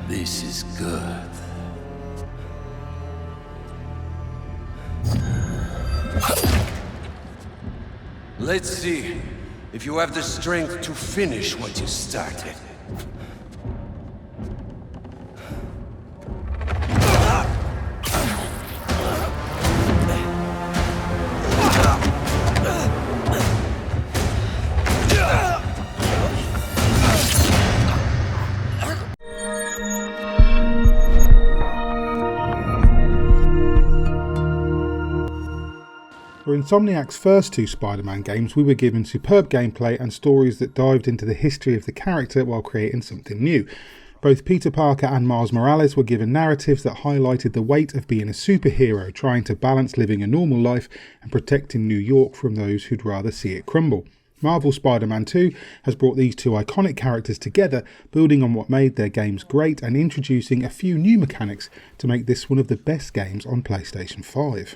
This is good. Let's see if you have the strength to finish what you started. For Insomniac's first two Spider-Man games, we were given superb gameplay and stories that dived into the history of the character while creating something new. Both Peter Parker and Miles Morales were given narratives that highlighted the weight of being a superhero, trying to balance living a normal life and protecting New York from those who'd rather see it crumble. Marvel's Spider-Man 2 has brought these two iconic characters together, building on what made their games great and introducing a few new mechanics to make this one of the best games on PlayStation 5.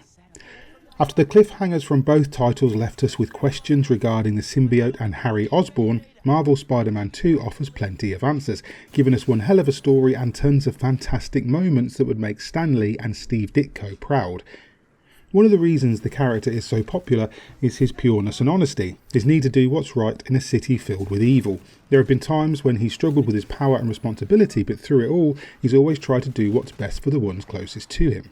After the cliffhangers from both titles left us with questions regarding the symbiote and Harry Osborn, Marvel's Spider-Man 2 offers plenty of answers, giving us one hell of a story and tons of fantastic moments that would make Stan Lee and Steve Ditko proud. One of the reasons the character is so popular is his pureness and honesty, his need to do what's right in a city filled with evil. There have been times when he struggled with his power and responsibility, but through it all, he's always tried to do what's best for the ones closest to him.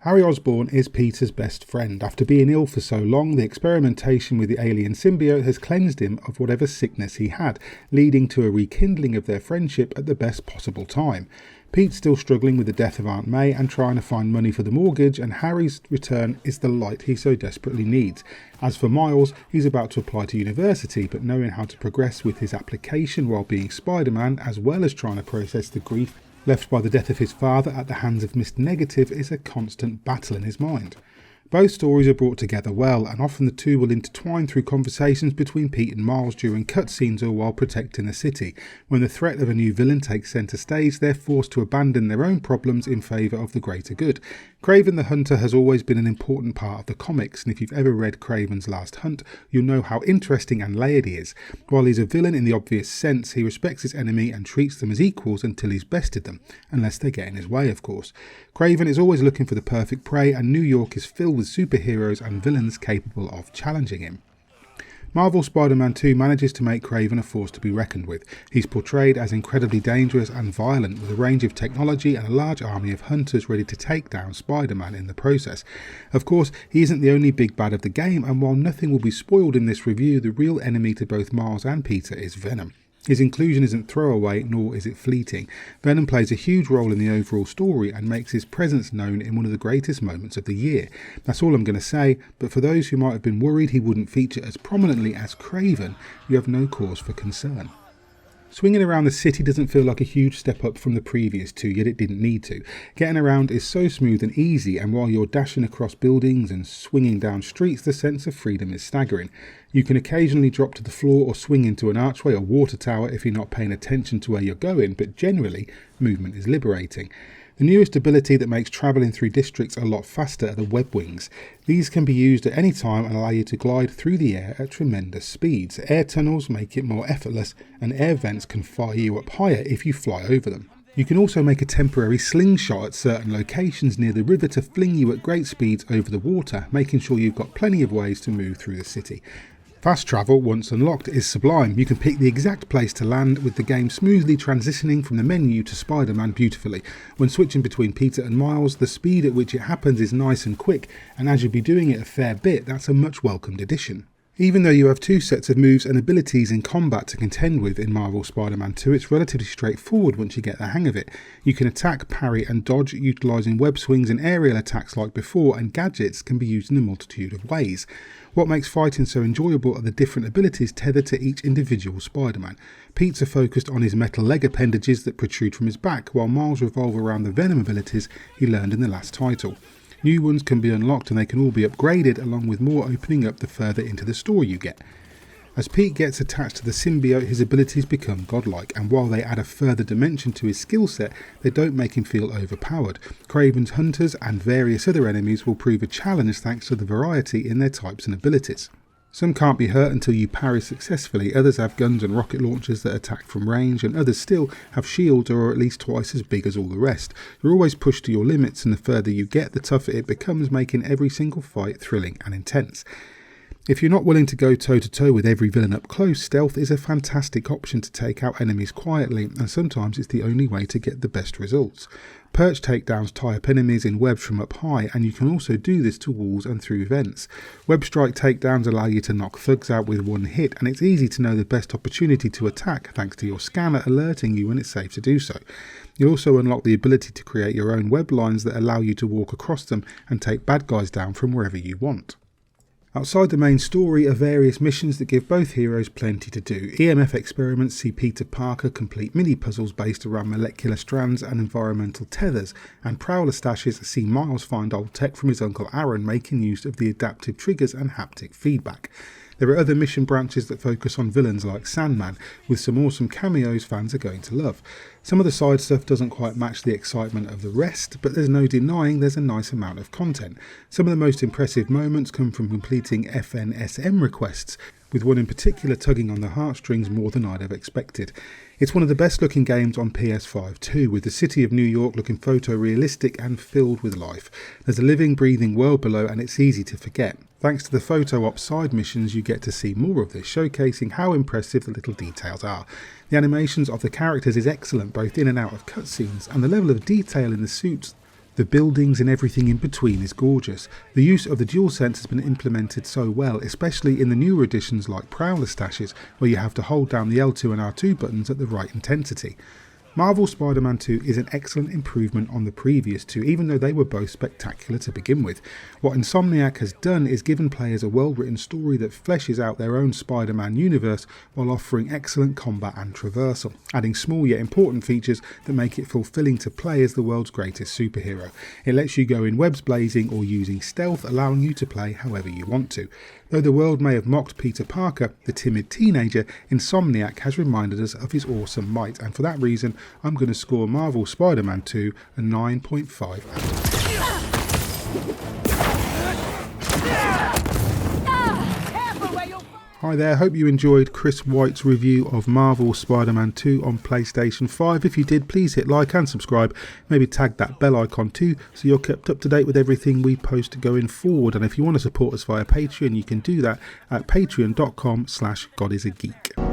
Harry Osborn is Peter's best friend. After being ill for so long, the experimentation with the alien symbiote has cleansed him of whatever sickness he had, leading to a rekindling of their friendship at the best possible time. Pete's still struggling with the death of Aunt May and trying to find money for the mortgage, and Harry's return is the light he so desperately needs. As for Miles, he's about to apply to university, but knowing how to progress with his application while being Spider-Man, as well as trying to process the grief left by the death of his father at the hands of Mr. Negative, is a constant battle in his mind. Both stories are brought together well, and often the two will intertwine through conversations between Pete and Miles during cutscenes or while protecting the city. When the threat of a new villain takes centre stage, they're forced to abandon their own problems in favour of the greater good. Kraven the Hunter has always been an important part of the comics, and if you've ever read Kraven's Last Hunt, you'll know how interesting and layered he is. While he's a villain in the obvious sense, he respects his enemy and treats them as equals until he's bested them, unless they get in his way, of course. Kraven is always looking for the perfect prey, and New York is filled with superheroes and villains capable of challenging him. Marvel Spider-Man 2 manages to make Kraven a force to be reckoned with. He's portrayed as incredibly dangerous and violent, with a range of technology and a large army of hunters ready to take down Spider-Man in the process. Of course, he isn't the only big bad of the game, and while nothing will be spoiled in this review, the real enemy to both Miles and Peter is Venom. His inclusion isn't throwaway, nor is it fleeting. Venom plays a huge role in the overall story and makes his presence known in one of the greatest moments of the year. That's all I'm going to say, but for those who might have been worried he wouldn't feature as prominently as Kraven, you have no cause for concern. Swinging around the city doesn't feel like a huge step up from the previous two, yet it didn't need to. Getting around is so smooth and easy, and while you're dashing across buildings and swinging down streets, the sense of freedom is staggering. You can occasionally drop to the floor or swing into an archway or water tower if you're not paying attention to where you're going, but generally, movement is liberating. The newest ability that makes travelling through districts a lot faster are the web wings. These can be used at any time and allow you to glide through the air at tremendous speeds. Air tunnels make it more effortless, and air vents can fire you up higher if you fly over them. You can also make a temporary slingshot at certain locations near the river to fling you at great speeds over the water, making sure you've got plenty of ways to move through the city. Fast travel, once unlocked, is sublime. You can pick the exact place to land, with the game smoothly transitioning from the menu to Spider-Man beautifully. When switching between Peter and Miles, the speed at which it happens is nice and quick, and as you'll be doing it a fair bit, that's a much welcomed addition. Even though you have two sets of moves and abilities in combat to contend with in Marvel Spider-Man 2, it's relatively straightforward once you get the hang of it. You can attack, parry and dodge, utilising web swings and aerial attacks like before, and gadgets can be used in a multitude of ways. What makes fighting so enjoyable are the different abilities tethered to each individual Spider-Man. Pete's are focused on his metal leg appendages that protrude from his back, while Miles revolve around the Venom abilities he learned in the last title. New ones can be unlocked and they can all be upgraded, along with more opening up the further into the story you get. As Pete gets attached to the symbiote, his abilities become godlike, and while they add a further dimension to his skill set, they don't make him feel overpowered. Kraven's hunters and various other enemies will prove a challenge thanks to the variety in their types and abilities. Some can't be hurt until you parry successfully, others have guns and rocket launchers that attack from range, and others still have shields or are at least twice as big as all the rest. You're always pushed to your limits, and the further you get, the tougher it becomes, making every single fight thrilling and intense. If you're not willing to go toe-to-toe with every villain up close, stealth is a fantastic option to take out enemies quietly, and sometimes it's the only way to get the best results. Perch takedowns tie up enemies in webs from up high, and you can also do this to walls and through vents. Web strike takedowns allow you to knock thugs out with one hit, and it's easy to know the best opportunity to attack thanks to your scanner alerting you when it's safe to do so. You also unlock the ability to create your own web lines that allow you to walk across them and take bad guys down from wherever you want. Outside the main story are various missions that give both heroes plenty to do. EMF experiments see Peter Parker complete mini-puzzles based around molecular strands and environmental tethers, and Prowler stashes see Miles find old tech from his uncle Aaron, making use of the adaptive triggers and haptic feedback. There are other mission branches that focus on villains like Sandman, with some awesome cameos fans are going to love. Some of the side stuff doesn't quite match the excitement of the rest, but there's no denying there's a nice amount of content. Some of the most impressive moments come from completing FNSM requests, with one in particular tugging on the heartstrings more than I'd have expected. It's one of the best looking games on PS5 too, with the city of New York looking photorealistic and filled with life. There's a living, breathing world below, and it's easy to forget. Thanks to the photo op side missions, you get to see more of this, showcasing how impressive the little details are. The animations of the characters is excellent, both in and out of cutscenes, and the level of detail in the suits, the buildings and everything in between is gorgeous. The use of the DualSense has been implemented so well, especially in the newer editions like Prowler stashes, where you have to hold down the L2 and R2 buttons at the right intensity. Marvel Spider-Man 2 is an excellent improvement on the previous two, even though they were both spectacular to begin with. What Insomniac has done is given players a well-written story that fleshes out their own Spider-Man universe while offering excellent combat and traversal, adding small yet important features that make it fulfilling to play as the world's greatest superhero. It lets you go in webs blazing or using stealth, allowing you to play however you want to. Though the world may have mocked Peter Parker, the timid teenager, Insomniac has reminded us of his awesome might, and for that reason I'm going to score Marvel Spider-Man 2 a 9.5 out of 10. Hi there, hope you enjoyed Chris White's review of Marvel Spider-Man 2 on PlayStation 5. If you did, please hit like and subscribe. Maybe tag that bell icon too, so you're kept up to date with everything we post going forward. And if you want to support us via Patreon, you can do that at patreon.com/godisageek.